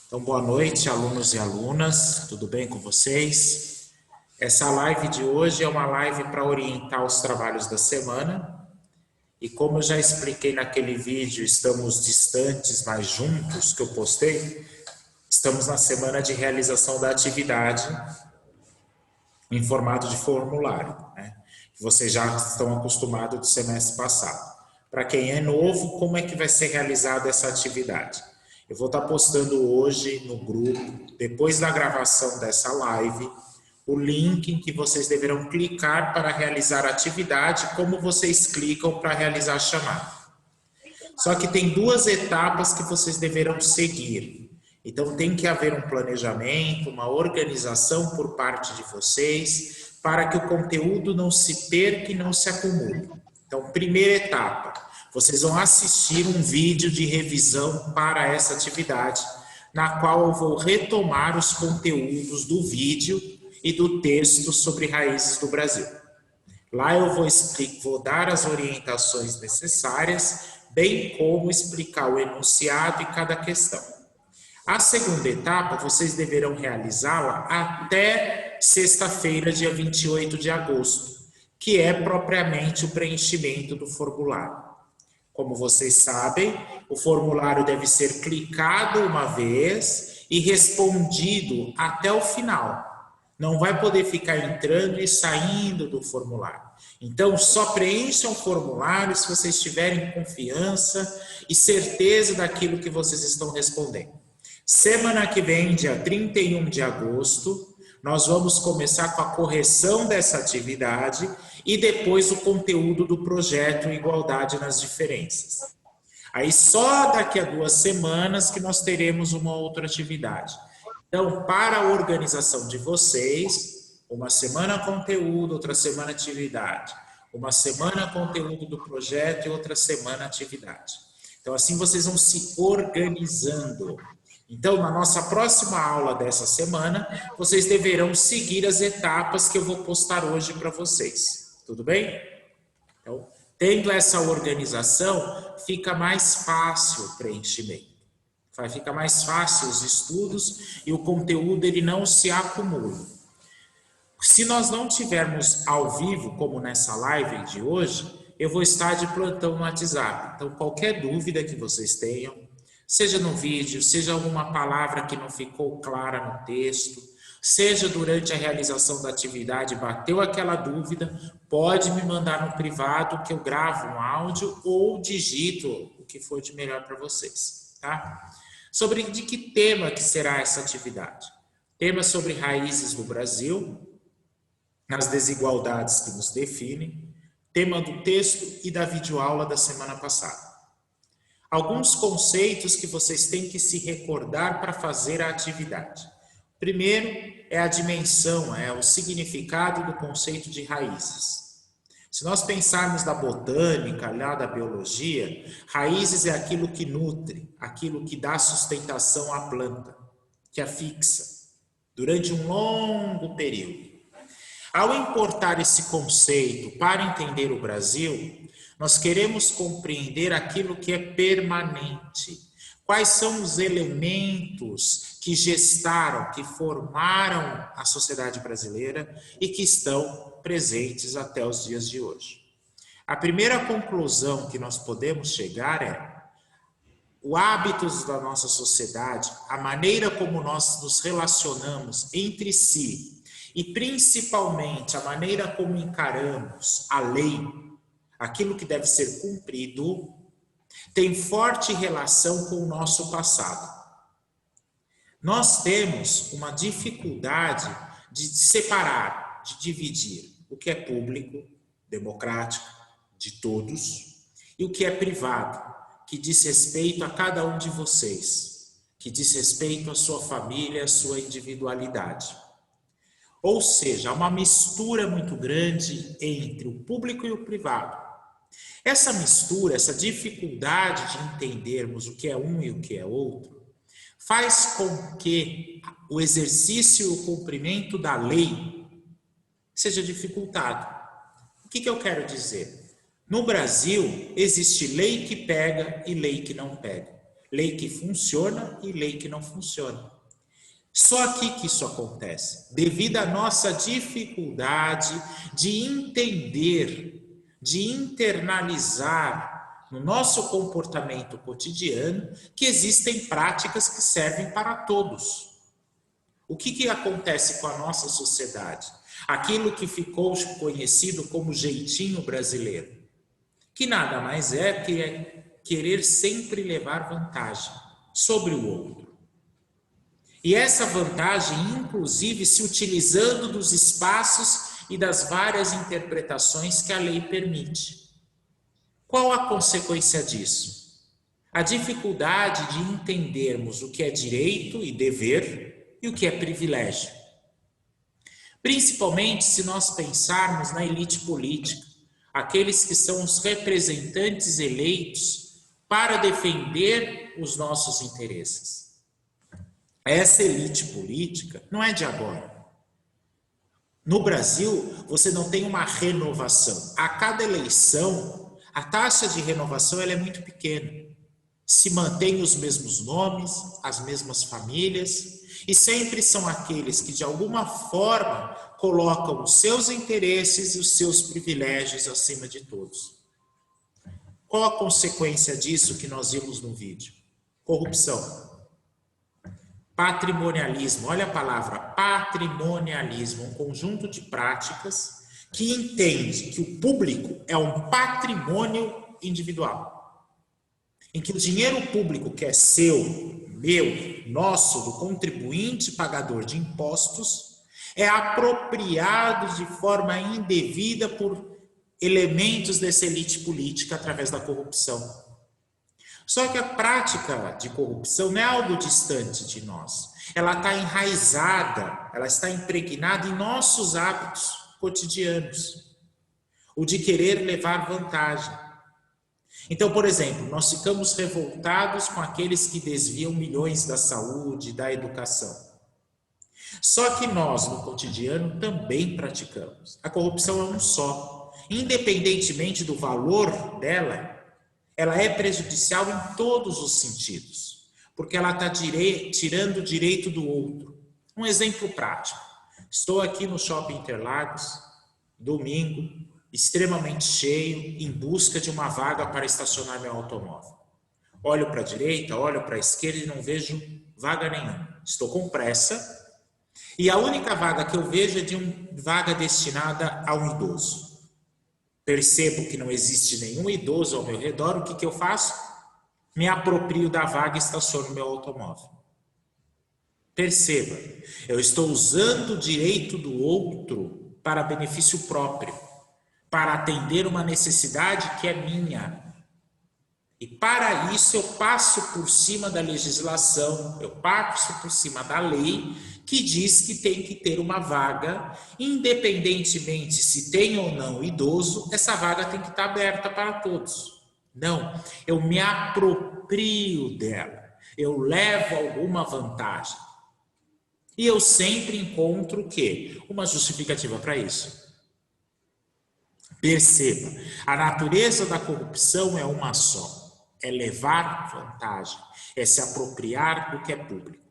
Então, boa noite, alunos e alunas, tudo bem com vocês? Essa live de hoje é uma live para orientar os trabalhos da semana. E como eu já expliquei naquele vídeo, estamos distantes, mas juntos, que eu postei, estamos na semana de realização da atividade em formato de formulário, né? Vocês já estão acostumados do semestre passado. Para quem é novo, como é que vai ser realizada essa atividade? Eu vou estar postando hoje no grupo, depois da gravação dessa live, o link em que vocês deverão clicar para realizar a atividade, como vocês clicam para realizar a chamada. Só que tem duas etapas que vocês deverão seguir. Então tem que haver um planejamento, uma organização por parte de vocês, para que o conteúdo não se perca e não se acumule. Então, primeira etapa, vocês vão assistir um vídeo de revisão para essa atividade, na qual eu vou retomar os conteúdos do vídeo e do texto sobre raízes do Brasil. Lá eu vou dar as orientações necessárias, bem como explicar o enunciado e cada questão. A segunda etapa, vocês deverão realizá-la até sexta-feira, dia 28 de agosto, que é propriamente o preenchimento do formulário. Como vocês sabem, o formulário deve ser clicado uma vez e respondido até o final. Não vai poder ficar entrando e saindo do formulário. Então, só preencham o formulário se vocês tiverem confiança e certeza daquilo que vocês estão respondendo. Semana que vem, dia 31 de agosto, nós vamos começar com a correção dessa atividade e depois o conteúdo do projeto Igualdade nas Diferenças. Aí só daqui a 2 semanas que nós teremos uma outra atividade. Então, para a organização de vocês, uma semana conteúdo, outra semana atividade. Uma semana conteúdo do projeto e outra semana atividade. Então, assim vocês vão se organizando. Então, na nossa próxima aula dessa semana, vocês deverão seguir as etapas que eu vou postar hoje para vocês. Tudo bem? Então, tendo essa organização, fica mais fácil o preenchimento. Fica mais fácil os estudos e o conteúdo ele não se acumula. Se nós não tivermos ao vivo, como nessa live de hoje, eu vou estar de plantão no WhatsApp. Então, qualquer dúvida que vocês tenham, seja no vídeo, seja alguma palavra que não ficou clara no texto, seja durante a realização da atividade, bateu aquela dúvida, pode me mandar no privado que eu gravo um áudio ou digito o que for de melhor para vocês, tá? Sobre de que tema que será essa atividade? Tema sobre raízes do Brasil, as desigualdades que nos definem, tema do texto e da videoaula da semana passada. Alguns conceitos que vocês têm que se recordar para fazer a atividade. Primeiro é a dimensão, é o significado do conceito de raízes. Se nós pensarmos da botânica, lá da biologia, raízes é aquilo que nutre, aquilo que dá sustentação à planta, que a fixa durante um longo período. Ao importar esse conceito para entender o Brasil, nós queremos compreender aquilo que é permanente. Quais são os elementos que gestaram, que formaram a sociedade brasileira e que estão presentes até os dias de hoje. A primeira conclusão que nós podemos chegar é os hábitos da nossa sociedade, a maneira como nós nos relacionamos entre si e principalmente a maneira como encaramos a lei, aquilo que deve ser cumprido, tem forte relação com o nosso passado. Nós temos uma dificuldade de separar, de dividir o que é público, democrático, de todos, e o que é privado, que diz respeito a cada um de vocês, que diz respeito à sua família, à sua individualidade. Ou seja, há uma mistura muito grande entre o público e o privado. Essa mistura, essa dificuldade de entendermos o que é um e o que é outro, faz com que o exercício e o cumprimento da lei seja dificultado. O que eu quero dizer? No Brasil, existe lei que pega e lei que não pega. Lei que funciona e lei que não funciona. Só aqui que isso acontece, devido à nossa dificuldade de entender, de internalizar no nosso comportamento cotidiano que existem práticas que servem para todos. O que acontece com a nossa sociedade? Aquilo que ficou conhecido como jeitinho brasileiro, que nada mais é que querer sempre levar vantagem sobre o outro. E essa vantagem, inclusive, se utilizando dos espaços e das várias interpretações que a lei permite. Qual a consequência disso? A dificuldade de entendermos o que é direito e dever e o que é privilégio. Principalmente se nós pensarmos na elite política, aqueles que são os representantes eleitos para defender os nossos interesses. Essa elite política não é de agora. No Brasil, você não tem uma renovação. A cada eleição, a taxa de renovação ela é muito pequena. Se mantém os mesmos nomes, as mesmas famílias, e sempre são aqueles que, de alguma forma, colocam os seus interesses e os seus privilégios acima de todos. Qual a consequência disso que nós vimos no vídeo? Corrupção. Patrimonialismo, olha a palavra, patrimonialismo, um conjunto de práticas que entende que o público é um patrimônio individual, em que o dinheiro público que é seu, meu, nosso, do contribuinte pagador de impostos, é apropriado de forma indevida por elementos dessa elite política através da corrupção. Só que a prática de corrupção não é algo distante de nós. Ela está enraizada, ela está impregnada em nossos hábitos cotidianos. O de querer levar vantagem. Então, por exemplo, nós ficamos revoltados com aqueles que desviam milhões da saúde, da educação. Só que nós, no cotidiano, também praticamos. A corrupção é um só. Independentemente do valor dela, ela é prejudicial em todos os sentidos, porque ela está tirando o direito do outro. Um exemplo prático. Estou aqui no Shopping Interlagos, domingo, extremamente cheio, em busca de uma vaga para estacionar meu automóvel. Olho para a direita, olho para a esquerda e não vejo vaga nenhuma. Estou com pressa e a única vaga que eu vejo é de uma vaga destinada a um idoso. Percebo que não existe nenhum idoso ao meu redor, o que eu faço? Me aproprio da vaga e estaciono meu automóvel. Perceba, eu estou usando o direito do outro para benefício próprio, para atender uma necessidade que é minha. E para isso eu passo por cima da legislação, eu passo por cima da lei, que diz que tem que ter uma vaga, independentemente se tem ou não idoso, essa vaga tem que estar aberta para todos. Não, eu me aproprio dela, eu levo alguma vantagem. E eu sempre encontro o quê? Uma justificativa para isso. Perceba, a natureza da corrupção é uma só, é levar vantagem, é se apropriar do que é público.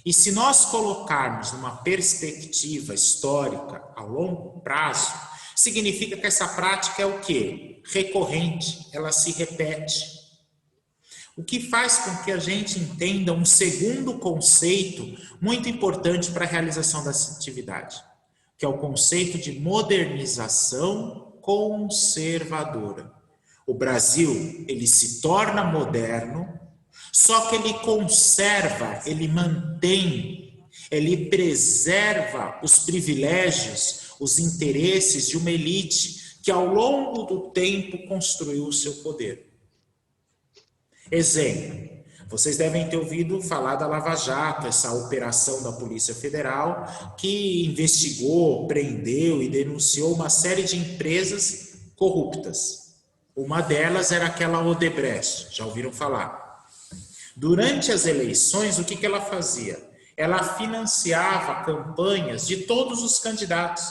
E se nós colocarmos numa perspectiva histórica a longo prazo, significa que essa prática é o quê? Recorrente, ela se repete. O que faz com que a gente entenda um segundo conceito muito importante para a realização dessa atividade, que é o conceito de modernização conservadora. O Brasil, ele se torna moderno, só que ele conserva, ele mantém, ele preserva os privilégios, os interesses de uma elite que ao longo do tempo construiu o seu poder. Exemplo, vocês devem ter ouvido falar da Lava Jato, essa operação da Polícia Federal que investigou, prendeu e denunciou uma série de empresas corruptas. Uma delas era aquela Odebrecht, já ouviram falar? Durante as eleições, o que ela fazia? Ela financiava campanhas de todos os candidatos,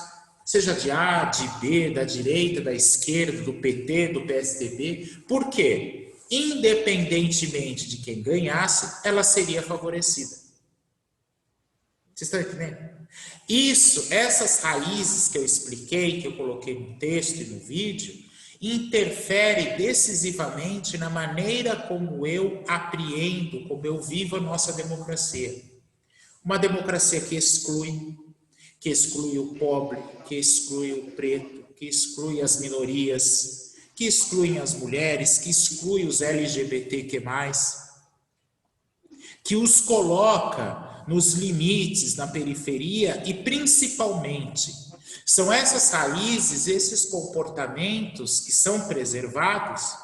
seja de A, de B, da direita, da esquerda, do PT, do PSDB. Por quê? independentemente de quem ganhasse, ela seria favorecida. Vocês estão entendendo? Essas raízes que eu expliquei, que eu coloquei no texto e no vídeo, interfere decisivamente na maneira como eu apreendo, como eu vivo a nossa democracia. Uma democracia que exclui o pobre, que exclui o preto, que exclui as minorias, que exclui as mulheres, que exclui os LGBTQ+, que os coloca nos limites, na periferia e principalmente são essas raízes, esses comportamentos que são preservados,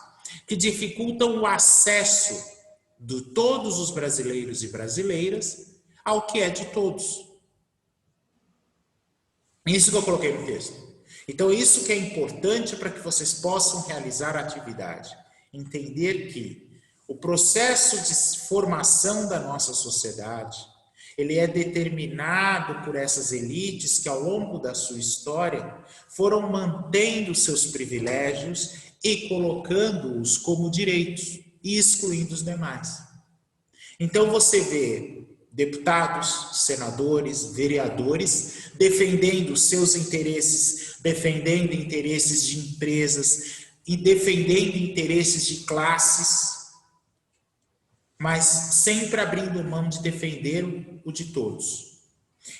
que dificultam o acesso de todos os brasileiros e brasileiras ao que é de todos. Isso que eu coloquei no texto. Então, isso que é importante para que vocês possam realizar a atividade. Entender que o processo de formação da nossa sociedade, ele é determinado por essas elites que, ao longo da sua história, foram mantendo seus privilégios e colocando-os como direitos e excluindo os demais. Então, você vê deputados, senadores, vereadores defendendo seus interesses, defendendo interesses de empresas e defendendo interesses de classes, mas sempre abrindo mão de defender o de todos.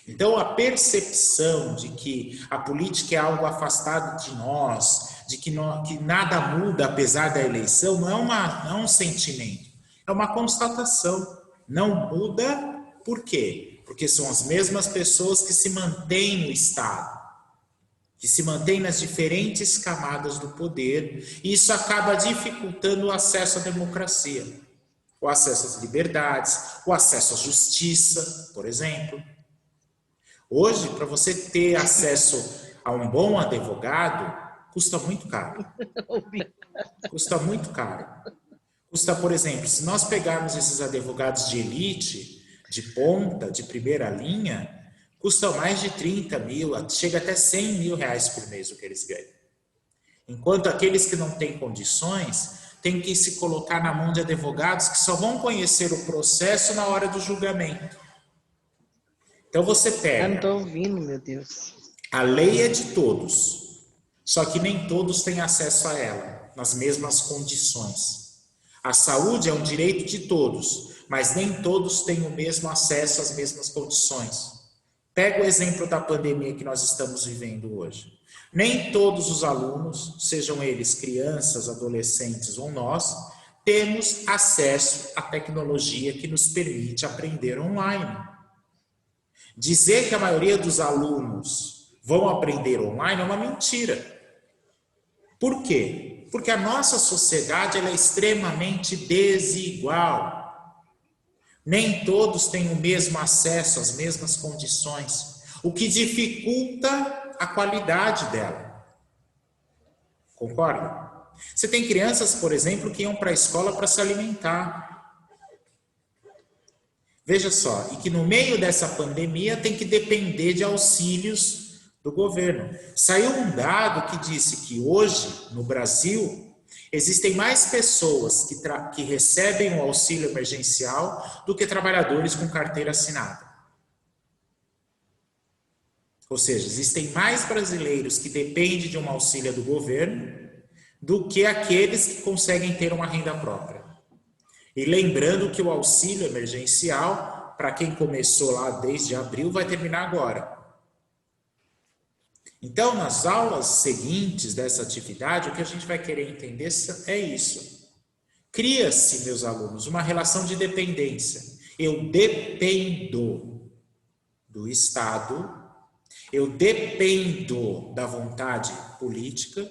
Então, a percepção de que a política é algo afastado de nós, de que nada muda apesar da eleição, não é um sentimento, é uma constatação. Não muda, por quê? Porque são as mesmas pessoas que se mantêm no Estado, que se mantêm nas diferentes camadas do poder, e isso acaba dificultando o acesso à democracia, o acesso às liberdades, o acesso à justiça, por exemplo. Hoje, para você ter acesso a um bom advogado, custa muito caro. Custa muito caro. Custa, por exemplo, se nós pegarmos esses advogados de elite, de ponta, de primeira linha, custa mais de 30 mil, chega até 100 mil reais por mês o que eles ganham. Enquanto aqueles que não têm condições têm que se colocar na mão de advogados que só vão conhecer o processo na hora do julgamento. Então você pega... Eu não estou ouvindo, meu Deus. A lei é de todos, só que nem todos têm acesso a ela, nas mesmas condições. A saúde é um direito de todos, mas nem todos têm o mesmo acesso às mesmas condições. Pega o exemplo da pandemia que nós estamos vivendo hoje. Nem todos os alunos, sejam eles crianças, adolescentes ou nós, temos acesso à tecnologia que nos permite aprender online. Dizer que a maioria dos alunos vão aprender online é uma mentira. Por quê? Porque a nossa sociedade ela é extremamente desigual. Nem todos têm o mesmo acesso, as mesmas condições, o que dificulta a qualidade dela. Concorda? Você tem crianças, por exemplo, que iam para a escola para se alimentar. Veja só, e que no meio dessa pandemia tem que depender de auxílios do governo. Saiu um dado que disse que hoje, no Brasil, existem mais pessoas que recebem o auxílio emergencial do que trabalhadores com carteira assinada. Ou seja, existem mais brasileiros que dependem de um auxílio do governo do que aqueles que conseguem ter uma renda própria. E lembrando que o auxílio emergencial, para quem começou lá desde abril, vai terminar agora. Então, nas aulas seguintes dessa atividade, o que a gente vai querer entender é isso. Cria-se, meus alunos, uma relação de dependência. Eu dependo do Estado, eu dependo da vontade política,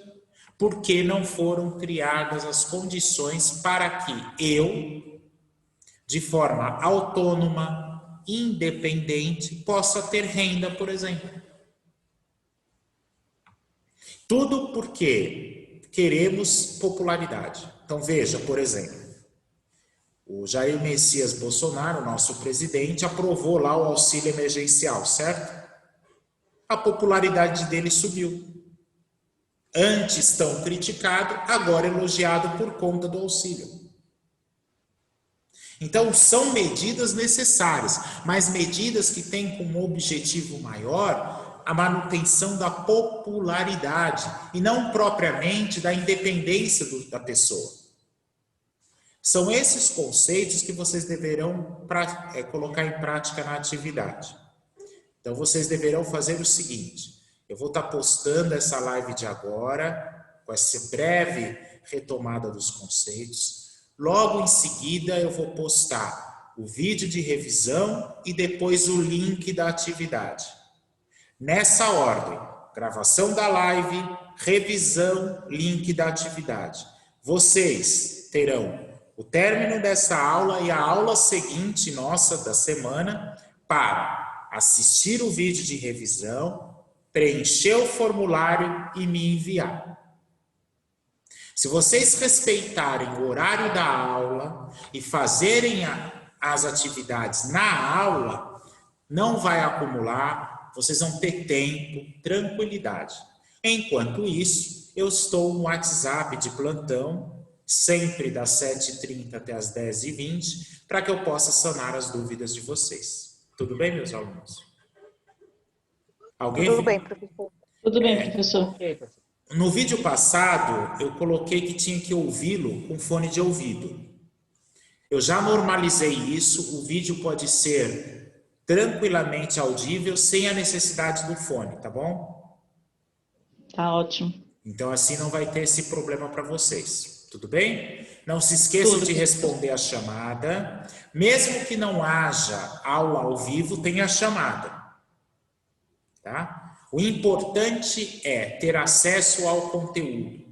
porque não foram criadas as condições para que eu, de forma autônoma, independente, possa ter renda, por exemplo. Tudo porque queremos popularidade. Então veja, por exemplo, o Jair Messias Bolsonaro, nosso presidente, aprovou lá o auxílio emergencial, certo? A popularidade dele subiu. Antes tão criticado, agora elogiado por conta do auxílio. Então, são medidas necessárias, mas medidas que têm como objetivo maior a manutenção da popularidade e não propriamente da independência da pessoa. São esses conceitos que vocês deverão colocar em prática na atividade. Então, vocês deverão fazer o seguinte: eu vou estar postando essa live de agora, com essa breve retomada dos conceitos. Logo em seguida, eu vou postar o vídeo de revisão e depois o link da atividade. Nessa ordem: gravação da live, revisão, link da atividade. Vocês terão o término dessa aula e a aula seguinte nossa da semana para assistir o vídeo de revisão, preencher o formulário e me enviar. Se vocês respeitarem o horário da aula e fazerem as atividades na aula, não vai acumular, vocês vão ter tempo, tranquilidade. Enquanto isso, eu estou no WhatsApp de plantão, sempre das 7h30 até as 10h20, para que eu possa sanar as dúvidas de vocês. Tudo bem, meus alunos? Tudo bem, professor. Tudo bem, professor. No vídeo passado, eu coloquei que tinha que ouvi-lo com fone de ouvido. Eu já normalizei isso, o vídeo pode ser tranquilamente audível, sem a necessidade do fone, tá bom? Tá ótimo. Então, assim não vai ter esse problema para vocês. Tudo bem? Não se esqueçam de responder a chamada. Mesmo que não haja aula ao vivo, tem a chamada. Tá? O importante é ter acesso ao conteúdo.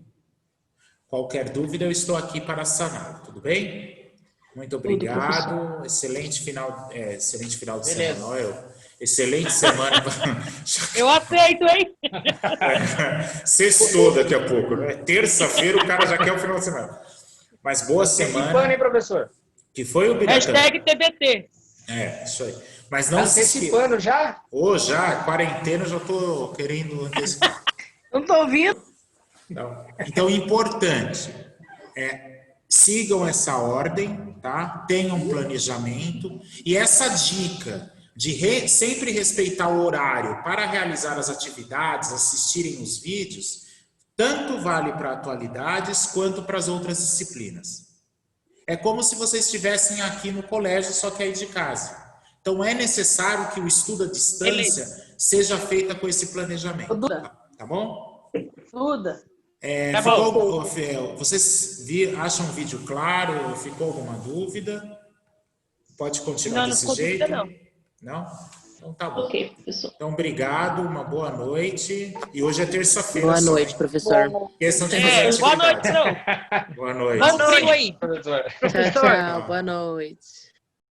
Qualquer dúvida, eu estou aqui para sanar. Tudo bem? Muito obrigado. Excelente final de semana. Excelente semana. Eu aceito, hein? Sextou daqui a pouco, né? Terça-feira o cara já quer o final de semana. Mas boa semana. Que ano, hein, professor? Que foi o Biratã? Hashtag TBT. Isso aí. Mas não se antecipando já? Já, quarentena, já estou querendo antecipar. Não estou ouvindo. Não. Então, importante, sigam essa ordem, tá? Tenham um planejamento. E essa dica de sempre respeitar o horário para realizar as atividades, assistirem os vídeos, tanto vale para atualidades quanto para as outras disciplinas. É como se vocês estivessem aqui no colégio, só que aí de casa. Então, é necessário que o estudo à distância seja feito com esse planejamento. Tá bom? Duda. Vocês acham o vídeo claro? Ficou alguma dúvida? Pode continuar desse jeito? Não? Então tá bom. Ok, professor. Então, obrigado, uma boa noite. E hoje é terça-feira. Boa noite, professor. Esqueçam de fazer Boa noite, atividade. não. Boa noite. Boa noite aí. Professor. Tchau, tchau. Boa noite.